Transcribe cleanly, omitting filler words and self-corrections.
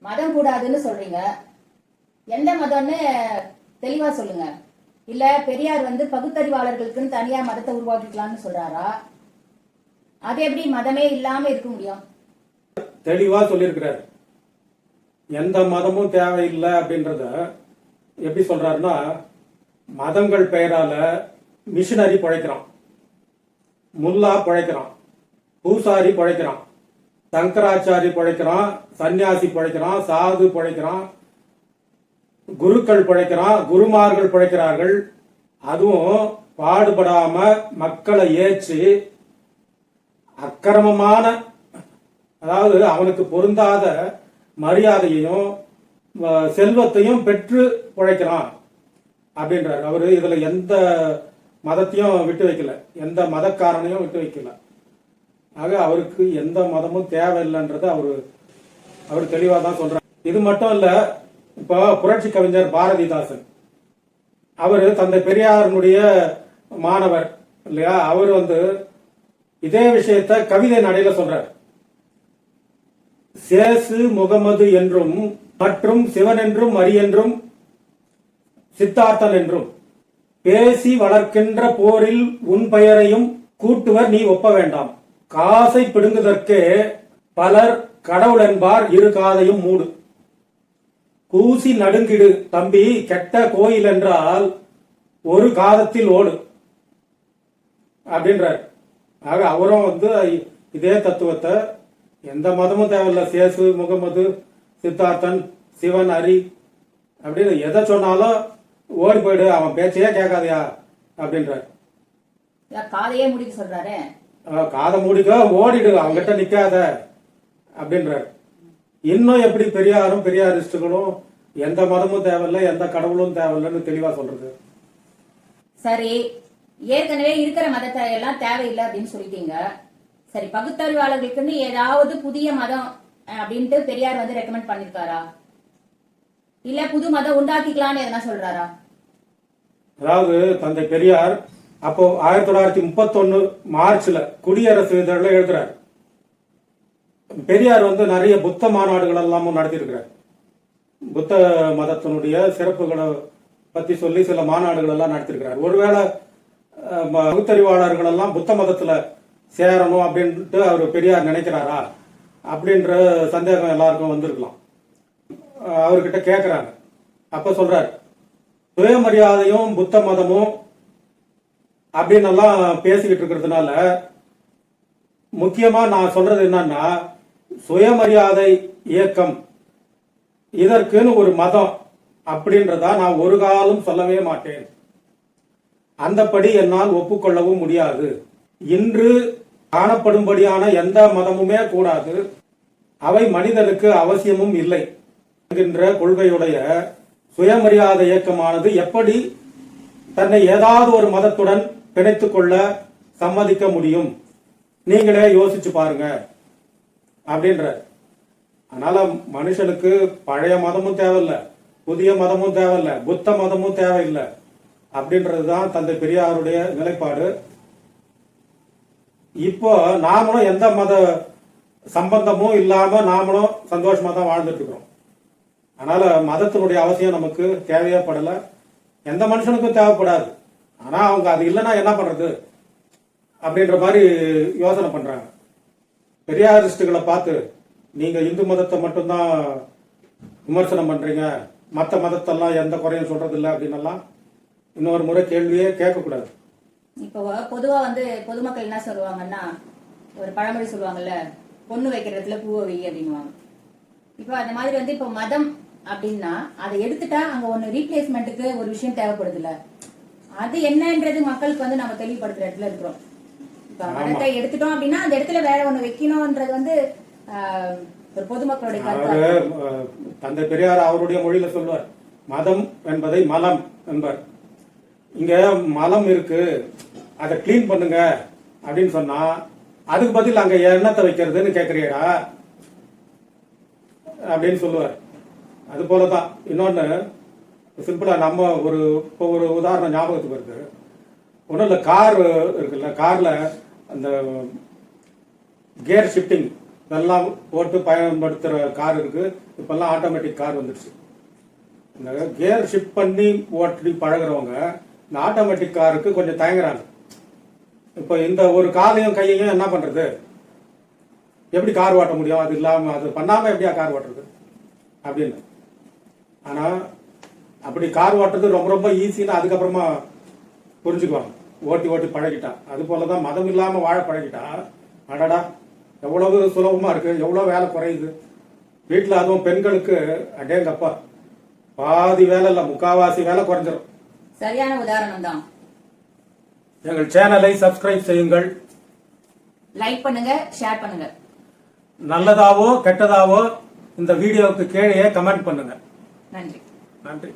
மதம் கூடாதுன்னு சொல்றீங்க. எந்த மதம்னு தெளிவா சொல்லுங்க. இல்ல பெரியார் பகுத்தறிவாளர்களுக்குன்னு தனியா மதத்தை உருவாக்கிக்கலாம்னு சொல்றாரா? அது எப்படி மதமே இல்லாம இருக்க முடியும்? தெளிவா சொல்லியிருக்கிறார். எந்த மதமும் தேவையில்லை அப்படின்றத எப்படி சொல்றாருன்னா, மதங்கள் பெயரால மிஷினரி பழைக்கிறான், முல்லா பழைக்கிறான், பூசாரி பழைக்கிறான், சங்கராச்சாரி பழைக்கிறான், சன்னியாசி பழைக்கிறான், சாது பழைக்கிறான், குருக்கள் பழைக்கிறான், குருமார்கள் பழைக்கிறார்கள். அதுவும் பாடுபடாம மக்களை ஏற்றி அக்கிரமமான, அதாவது அவனுக்கு பொருந்தாத மரியாதையையும் செல்வத்தையும் பெற்று பிழைக்கிறான் அப்படின்றார். அவரு இதுல எந்த மதத்தையும் விட்டு வைக்கல, எந்த மதக்காரனையும் விட்டு வைக்கல. ஆக அவருக்கு எந்த மதமும் தேவையில்லைன்றத அவர் தெளிவா தான் சொல்றார். இது மட்டும் இல்ல, இப்போ புரட்சி கவிஞர் பாரதிதாசன் அவரு தந்தை பெரியாரனுடைய மாணவர் இல்லையா? அவர் இதே விஷயத்த கவிதை நடையில சொல்றார். சேசு முகமது என்றும் மற்றும் சிவன் என்றும் மரி என்றும் சித்தார்த்தன் என்றும் பேசி வளர்க்கின்ற போரில் உன் பெயரையும் கூட்டுவர் நீ ஒப்ப வேண்டாம். காசை பிடுங்குதற்கே பலர் கடவுள் என்பார், இரு காதையும் மூடு. கூசி நடுங்கிடு தம்பி, கெட்ட கோயில் என்றால் ஒரு காதத்தில் ஓடு அப்படின்றார். ஆக அவரும் இதே தத்துவத்தை, எந்த மதமும் தேவையில்லை, சேசு முகமது சித்தார்த்தன் சிவன் ஹரி அப்படின்னு எதை சொன்னாலும் ஓடி போயிடு, அவன் பேச்சையே கேட்காதயா அப்படின்றார். காதையே முடிக்க சொல்றாரு. காதை மூடிக்க, ஓடிடு, அவங்ககிட்ட நிக்காத அப்படின்றார். இன்னும் எப்படி பெரியாரும் பெரியாரிஸ்டுகளும் எந்த மதமும் தேவையில்லை, எந்த கடவுளும் தேவையில்லைன்னு தெளிவா சொல்றது. சரி, ஏற்கனவே இருக்கிற மதத்தை எல்லாம் தேவையில்லை அப்படின்னு சொல்லிட்டீங்க. சரி, பகுத்தறிவாளர்களுக்குன்னு ஏதாவது புதிய மதம் அப்படின்ட்டு பெரியார் ரெக்கமெண்ட் பண்ணிருக்காரா? இல்ல புது மதம் உண்டாக்கிக்கலாம்னு எதனா சொல்றாரா? அதாவது தந்தை பெரியார் அப்போ 1931 மார்ச்ல குடியரசு இதழில் எழுதுறார். பெரியார் நிறைய புத்த மாநாடுகள் எல்லாமும் நடத்தியிருக்கிறார். புத்த மதத்தினுடைய சிறப்புகளை பத்தி சொல்லி சில மாநாடுகள் எல்லாம் நடத்திருக்கிறார். ஒருவேளை பகுத்தறிவாளர்கள் எல்லாம் புத்த மதத்துல சேரணும் அப்படின்ட்டு அவர் பெரியார் நினைக்கிறாரா அப்படின்ற சந்தேகம் எல்லாருக்கும் வந்திருக்கலாம். அவர்கிட்ட கேட்கிறாங்க. அப்ப சொல்றார், சுயமரியாதையும் புத்த மதமும் அப்படின்னு எல்லாம் பேசிக்கிட்டு இருக்கிறதுனால முக்கியமா நான் சொல்றது என்னன்னா, சுயமரியாதை இயக்கம் இதற்குன்னு ஒரு மதம் அப்படின்றதா நான் ஒரு காலம் சொல்லவே மாட்டேன். அந்தபடி என்னால் ஒப்புக்கொள்ளவும் முடியாது. இன்று காணப்படும்படியான எந்த மதமுமே கூடாது, அவை மனிதனுக்கு அவசியமும் இல்லை என்கின்ற கொள்கையுடைய சுயமரியாதை இயக்கமானது எப்படி தன்னை ஏதாவது ஒரு மதத்துடன் பிணைத்துக் கொள்ள சம்மதிக்க முடியும்? நீங்களே யோசிச்சு பாருங்க அப்படின்ற. அதனால மனுஷனுக்கு பழைய மதமும் தேவையில்லை, புதிய மதமும் தேவையில்லை, புத்த மதமும் தேவையில்லை அப்படின்றதுதான் தந்தை பெரியாருடைய நிலைப்பாடு. இப்போ நாமளும் எந்த மத சம்பந்தமும் இல்லாம நாமளும் சந்தோஷமா தான் வாழ்ந்துட்டு இருக்கிறோம். அதனால மதத்தினுடைய அவசியம் நமக்கு தேவையப்படல, எந்த மனுஷனுக்கும் தேவைப்படாது. ஆனா அவங்க அது இல்லைன்னா என்ன பண்றது அப்படின்ற மாதிரி யோசனை பண்றாங்க. பெரியாரிஸ்டுகளை பார்த்து நீங்க இந்து மதத்தை மட்டும்தான் விமர்சனம் பண்றீங்க, மற்ற மதத்தெல்லாம் எந்த குறையும் சொல்றது இல்லை அப்படின்னு எல்லாம் இன்னொரு முறை கேள்வியே கேட்கக்கூடாது. இப்போ பொதுவா பொதுமக்கள் என்ன சொல்லுவாங்கன்னா, ஒரு பழமொழி சொல்லுவாங்கல்ல, பொண்ணு வைக்கிற இடத்துல பூவை வை அப்படின்வாங்க. இப்போ அந்த மாதிரி இப்போ மதம் அப்படின்னா அதை எடுத்துட்டா அங்க ஒண்ணு ரீப்ளேஸ்மெண்ட்டுக்கு ஒரு விஷயம் தேவைப்படுது இல்ல, அது என்னன்றது மக்களுக்கு நம்ம தெளிவுபடுத்துற இடத்துல இருக்கிறோம். இப்ப மதத்தை எடுத்துட்டோம் அப்படின்னா அந்த இடத்துல வேற ஒண்ணு வைக்கணும்ன்றது ஒரு பொதுமக்களுடைய கருத்து. தந்தை பெரியார் அவருடைய மொழியில சொல்வார், மதம் என்பதை மலம் என்பார். இங்க மலம் இருக்கு, அதை கிளீன் பண்ணுங்க அப்படின்னு சொன்னா அதுக்கு பதில் அங்க எண்ணத்தை வைக்கிறதுன்னு கேக்குறியடா அப்படின்னு சொல்லுவார். அது போலதான் இன்னொன்னு சிம்பிளா நம்ம இப்போ ஒரு உதாரணம் ஞாபகத்துக்கு வருது. ஒன்றும் இல்லை, கார் இருக்குல்ல, கார்ல அந்த கியர் ஷிஃப்டிங் இதெல்லாம் போட்டு பயன்படுத்துகிற கார் இருக்கு. இப்பெல்லாம் ஆட்டோமேட்டிக் கார் வந்துடுச்சு. இந்த கியர் ஷிஃப்ட் பண்ணி ஓட்டி பழகிறவங்க இந்த ஆட்டோமேட்டிக் காருக்கு கொஞ்சம் தயங்குறாங்க. இப்போ இந்த ஒரு காலையும் கையையும் என்ன பண்றது, எப்படி கார் ஓட்ட முடியும், அது இல்லாமல் அது பண்ணாமல் எப்படியா கார் ஓட்டுறது அப்படின்னு. ஆனால் அப்படி கார் ஓட்டுறது ரொம்ப ரொம்ப ஈஸின்னு அதுக்கப்புறமா புரிஞ்சுக்குவாங்க, ஓட்டி ஓட்டி பழகிட்டா. அது போல தான் மதம் இல்லாமல் வாழ பழகிட்டா, அடடா எவ்வளவு சுலபமாக இருக்குது, எவ்வளோ வேலை குறையுது வீட்டில். அதுவும் பெண்களுக்கு அடேங்கப்பா பாதி வேலை இல்லை, முக்காவாசி வேலை குறைஞ்சிடும். சரியான உதாரணம் தான். எங்கள் சேனலை சப்ஸ்கிரைப் செய்யுங்கள், லைக் பண்ணுங்க, ஷேர் பண்ணுங்க. நல்லதாவோ கெட்டதாவோ இந்த வீடியோவுக்கு கீழே கமெண்ட் பண்ணுங்க. நன்றி. நன்றி.